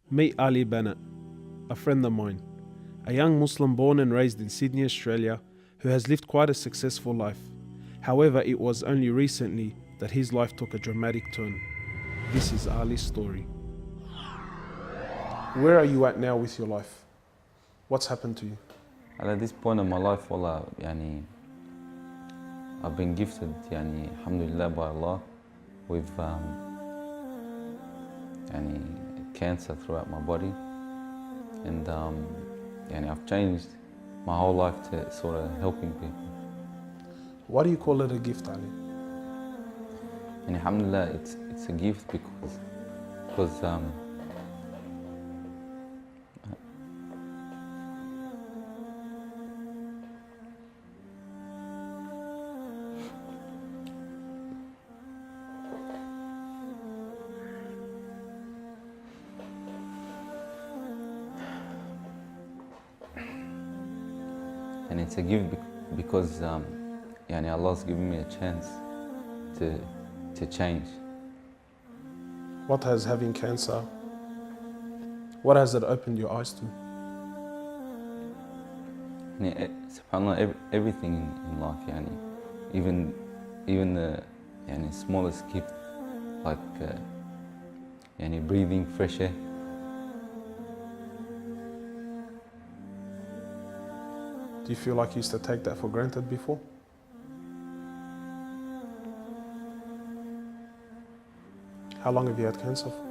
Meet Ali Bennett, a friend of mine, a young Muslim born and raised in Sydney, Australia, who has lived quite a successful life. However, it was only recently that his life took a dramatic turn. This is Ali's story. Where are you at now with your life? What's happened to you? And at this point in my life, wallah, I've been gifted, alhamdulillah, by Allah, with cancer throughout my body, and I've changed my whole life to sort of helping people. Why do you call it a gift, Ali? And alhamdulillah, it's a gift because and it's a gift because Allah's given me a chance to change. What has having cancer, what has it opened your eyes to? SubhanAllah, everything in life, even the smallest gift, like breathing fresh air. Do you feel like you used to take that for granted before? How long have you had cancer for?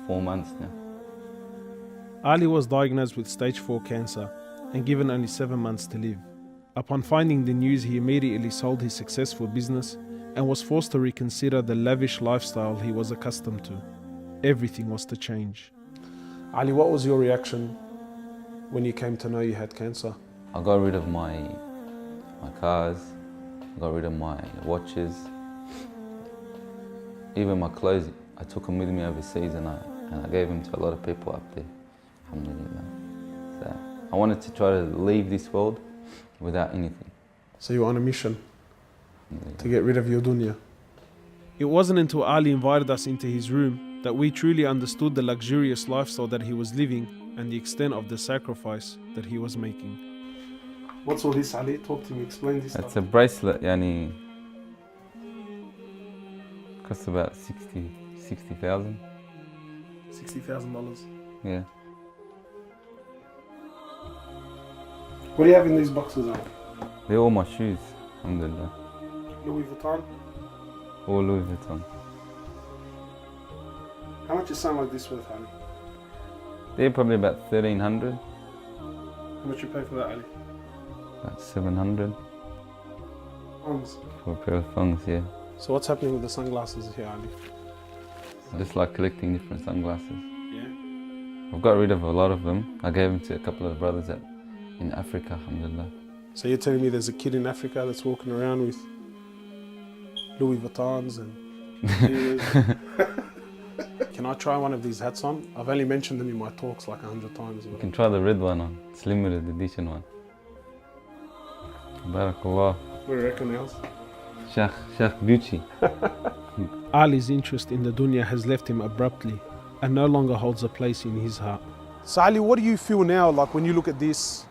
4 months now. Ali was diagnosed with stage 4 cancer and given only 7 months to live. Upon finding the news, he immediately sold his successful business and was forced to reconsider the lavish lifestyle he was accustomed to. Everything was to change. Ali, what was your reaction when you came to know you had cancer? I got rid of my cars, I got rid of my watches, even my clothes. I took them with me overseas and I gave them to a lot of people up there, alhamdulillah. So I wanted to try to leave this world without anything. So you were on a mission to get rid of your dunya. It wasn't until Ali invited us into his room that we truly understood the luxurious lifestyle that he was living and the extent of the sacrifice that he was making. What's all this, Ali? Talk to me, explain this. It's a bracelet, costs about 60,000. $60,000. Yeah. What do you have in these boxes, Ali? They're all my shoes, alhamdulillah. Louis Vuitton? All Louis Vuitton. How much is something like this worth, Ali? They're probably about 1,300. How much you pay for that, Ali? About 700 Pounds. for a pair of thongs, yeah. So what's happening with the sunglasses here, Ali? I just like collecting different sunglasses. Yeah? I've got rid of a lot of them. I gave them to a couple of brothers in Africa, alhamdulillah. So you're telling me there's a kid in Africa that's walking around with Louis Vuittons and Can I try one of these hats on? I've only mentioned them in my talks like 100 times. You can try the red one on. It's limited edition one. Barakallah. What do you reckon else? Sheikh Gucci. Ali's interest in the dunya has left him abruptly and no longer holds a place in his heart. So Ali, what do you feel now, like when you look at this?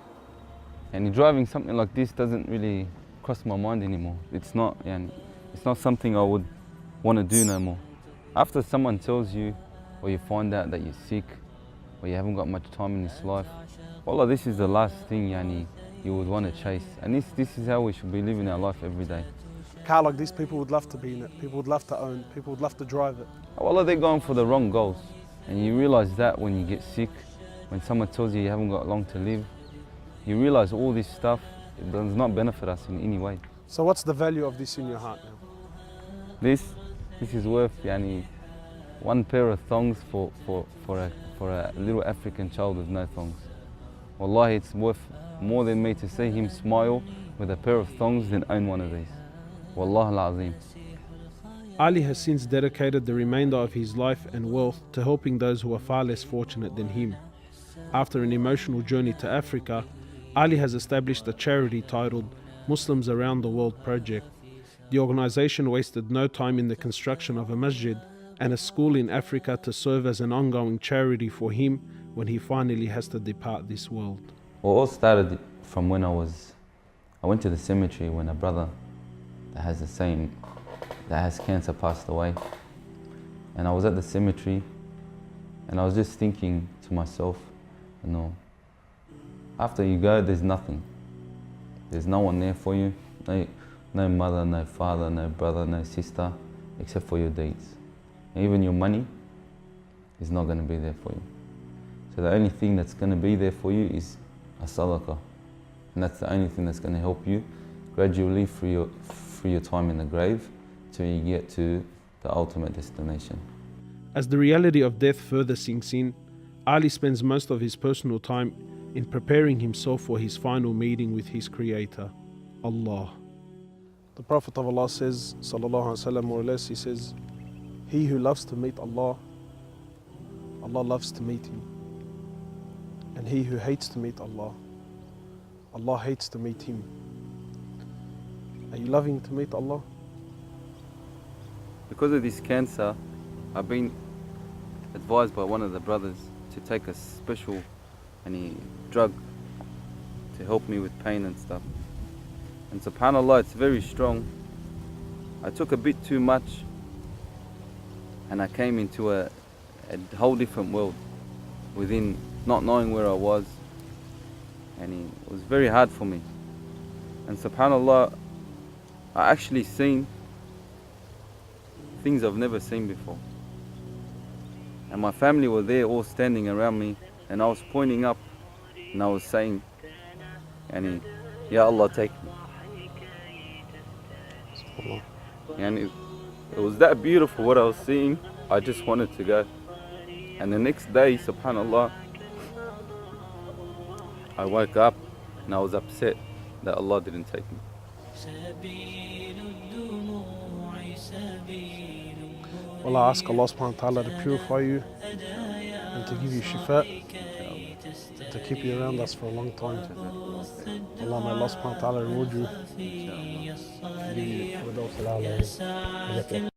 And driving something like this doesn't really cross my mind anymore. It's not something I would want to do no more. After someone tells you, or you find out that you're sick, or you haven't got much time in this life, wallah, this is the last thing you would want to chase. And this is how we should be living our life every day. Car like this, people would love to be in it, people would love to own, people would love to drive it. Wallah, they're going for the wrong goals. And you realize that when you get sick, when someone tells you haven't got long to live, you realize all this stuff, it does not benefit us in any way. So what's the value of this in your heart now? This is worth one pair of thongs for a little African child with no thongs. Wallahi, it's worth more than me to see him smile with a pair of thongs than own one of these. Wallah al-Azim. Ali has since dedicated the remainder of his life and wealth to helping those who are far less fortunate than him. After an emotional journey to Africa, Ali has established a charity titled Muslims Around the World Project. The organization wasted no time in the construction of a masjid and a school in Africa to serve as an ongoing charity for him when he finally has to depart this world. Well, it all started from when I went to the cemetery when a brother that has cancer passed away. And I was at the cemetery and I was just thinking to myself, after you go, there's nothing. There's no one there for you. No mother, no father, no brother, no sister, except for your deeds. And even your money is not going to be there for you. So the only thing that's going to be there for you is a sadaqah. And that's the only thing that's going to help you gradually through your time in the grave till you get to the ultimate destination. As the reality of death further sinks in, Ali spends most of his personal time in preparing himself for his final meeting with his Creator, Allah. The Prophet of Allah says, sallallahu alaihi wasallam, more or less, he says, he who loves to meet Allah, Allah loves to meet him. And he who hates to meet Allah, Allah hates to meet him. Are you loving to meet Allah? Because of this cancer, I've been advised by one of the brothers to take a special drug to help me with pain and stuff. And subhanAllah, it's very strong. I took a bit too much and I came into a whole different world within not knowing where I was, and it was very hard for me. And subhanAllah, I actually seen things I've never seen before. And my family were there all standing around me, and I was pointing up and I was saying, Ya Allah, take me. And it was that beautiful what I was seeing. I just wanted to go. And the next day, subhanAllah, I woke up and I was upset that Allah didn't take me. Well, I ask Allah subhanahu wa ta'ala to purify you and to give you shifa, to keep you around us for a long time. Allah, may Allah subhanahu wa ta'ala reward you.